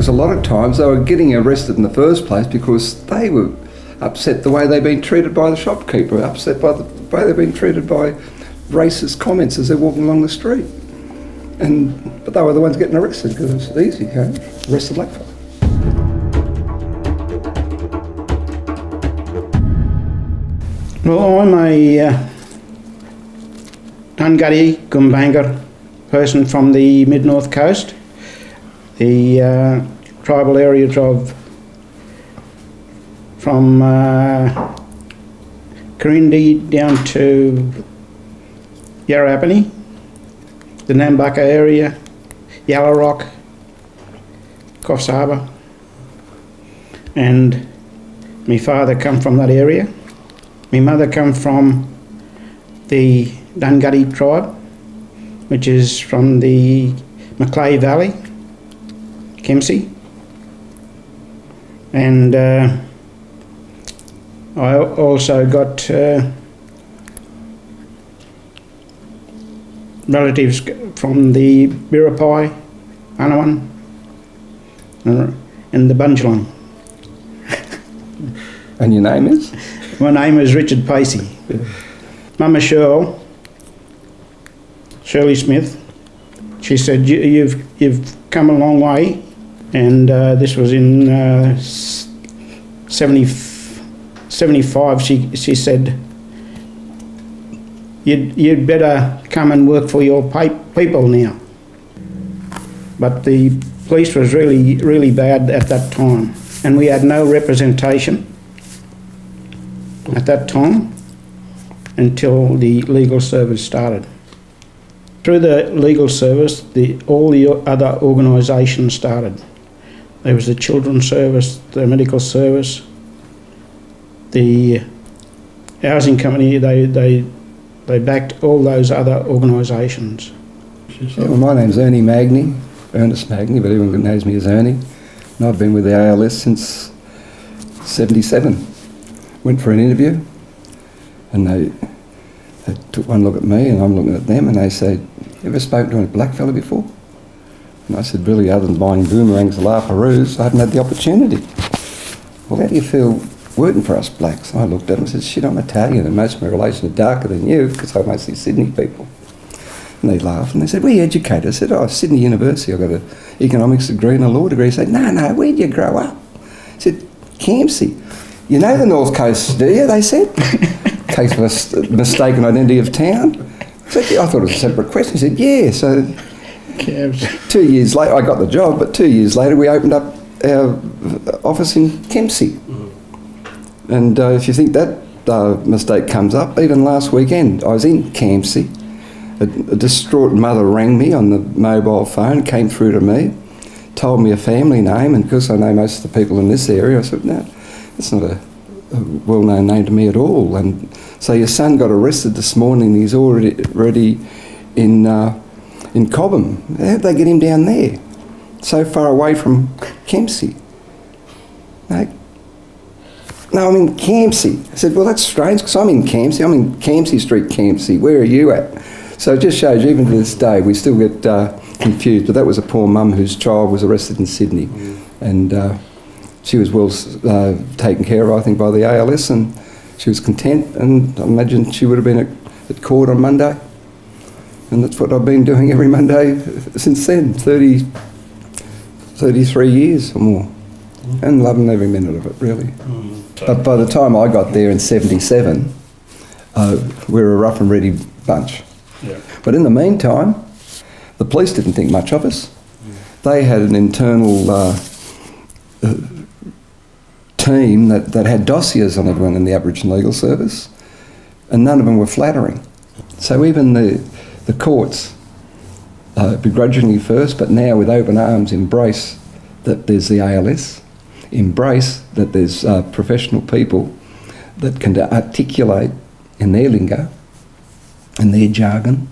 because a lot of times they were getting arrested in the first place because they were upset the way they've been treated by the shopkeeper, upset by the way they've been treated by racist comments as they're walking along the street. But they were the ones getting arrested because it was easy, you know, arrest a blackfellow. Well, I'm a Dungutty, Gumbaynggirr person from the mid-north coast. The tribal areas from Corindi down to Yarrabini, the Nambucca area, Yellow Rock, Coffs Harbour, and my father come from that area. My mother come from the Dungutty tribe, which is from the Macleay Valley, Pacey, and I also got relatives from the Biripi, Anawan, and the Bundjalung. And your name is? My name is Richard Pacey. Yeah. Mama Shirley Smith, she said, you've come a long way, and this was in 75. She said, you'd better come and work for your people now. But the police was really bad at that time, and we had no representation at that time until the legal service started. Through the legal service, all the other organisations started. There was the children's service, the medical service, the housing company. They backed all those other organisations. Yeah, well, my name's Ernie Magni, Ernest Magni, but everyone knows me as Ernie. And I've been with the ALS since '77. Went for an interview, and they took one look at me, and I'm looking at them, and they said, "You ever spoken to a blackfellow before?" And I said, "Really, other than buying boomerangs at La Perouse, I haven't had the opportunity." "Well, how do you feel working for us blacks?" And I looked at them and said, "Shit, I'm Italian, and most of my relations are darker than you, because I'm mostly Sydney people." And they laughed, and they said, "Where are you educated?" I said, "Oh, Sydney University, I've got an economics degree and a law degree." They said, "No, where'd you grow up?" I said, "Campsie." "You know the North Coast, do you?" they said. Case of a mistaken identity of town. So I thought it was a separate question. He said, "Yeah." So 2 years later, I got the job, but 2 years later we opened up our office in Pacey. And if you think that mistake comes up, even last weekend I was in Pacey. A distraught mother rang me on the mobile phone, came through to me, told me a family name, and because I know most of the people in this area, I said, "No, it's not a well-known name to me at all." And so your son got arrested this morning. He's already in Cobham. How'd they get him down there, so far away from Pacey? No, I'm in Campsie. I said, "Well, that's strange, because I'm in Campsie. I'm in Campsie Street, Campsie. Where are you at?" So it just shows you, even to this day, we still get confused. But that was a poor mum whose child was arrested in Sydney, and she was well taken care of, I think, by the ALS, and she was content, and I imagine she would have been at court on Monday. And that's what I've been doing every Monday since then, 33 years or more, and loving every minute of it, really. But by the time I got there in '77, we were a rough and ready bunch. Yeah. But in the meantime, the police didn't think much of us. They had an internal team that had dossiers on everyone in the Aboriginal Legal Service, and none of them were flattering. So even the courts, begrudgingly first, but now with open arms, embrace that there's the ALS, embrace that there's professional people that can articulate in their lingo and their jargon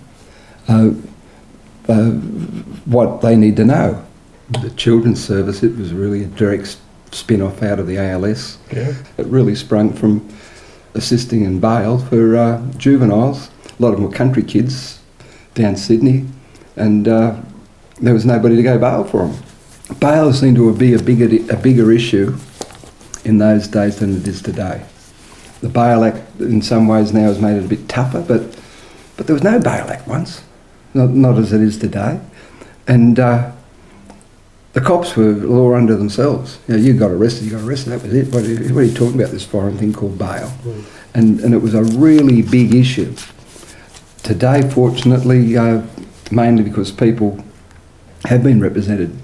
what they need to know. The Children's Service, it was really a direct spin-off out of the ALS. Yeah. It really sprung from assisting in bail for juveniles. A lot of them were country kids down Sydney, and there was nobody to go bail for them. bail seemed to be a bigger issue in those days than it is today. The Bail Act in some ways now has made it a bit tougher, but there was no Bail Act once, not as it is today. And the cops were law unto themselves. You know, you got arrested, that was it. What are you talking about, this foreign thing called bail? And it was a really big issue. Today, fortunately, mainly because people have been represented,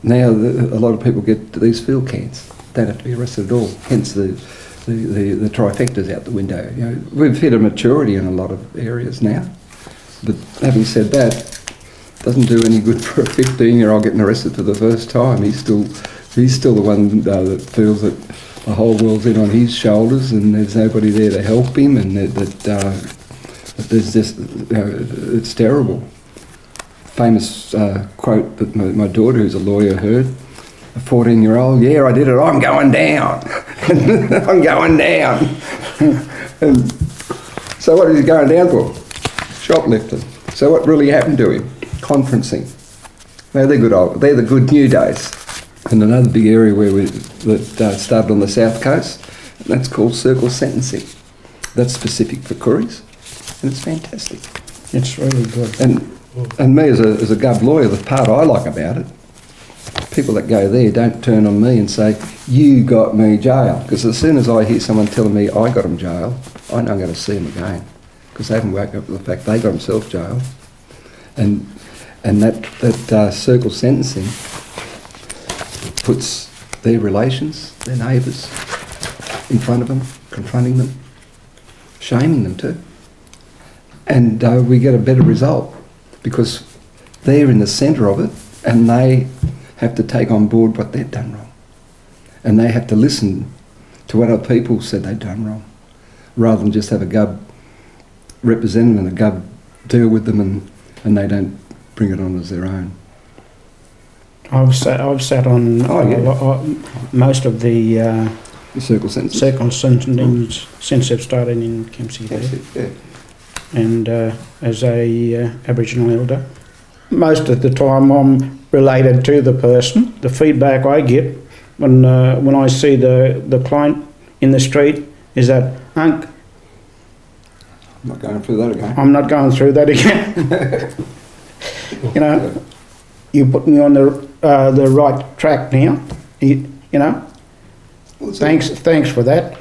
now a lot of people get these field cans. Don't have to be arrested at all. Hence the trifecta's out the window. You know, we've hit a maturity in a lot of areas now. But having said that, doesn't do any good for a 15-year-old getting arrested for the first time. He's still the one that feels that the whole world's in on his shoulders and there's nobody there to help him, and that there's just it's terrible. Famous quote that my daughter, who's a lawyer, heard. A 14-year-old, yeah, I did it. I'm going down. I'm going down. And so what is he going down for? Shoplifting. So what really happened to him? Conferencing. Now they're the good new days. And another big area that started on the south coast, and that's called circle sentencing. That's specific for Koories, and it's fantastic. It's really good. And me as a gov lawyer, the part I like about it, people that go there don't turn on me and say, you got me jail. Because as soon as I hear someone telling me I got them jail, I know I'm going to see them again. Because they haven't woken up to the fact they got themselves jailed. And that circle sentencing puts their relations, their neighbours, in front of them, confronting them, shaming them too. And we get a better result because they're in the centre of it and they have to take on board what they've done wrong. And they have to listen to what other people said they'd done wrong, rather than just have a gov represent them and a gov deal with them and they don't bring it on as their own. I've sat on most of the circle sentencing. Circle sentencing since they've started in Kempsey there. Yeah. And as a Aboriginal elder, most of the time I'm related to the person. The feedback I get when I see the client in the street is that, "Unc, I'm not going through that again." I'm not going through that again. You know, you put me on the right track now. You know, thanks for that.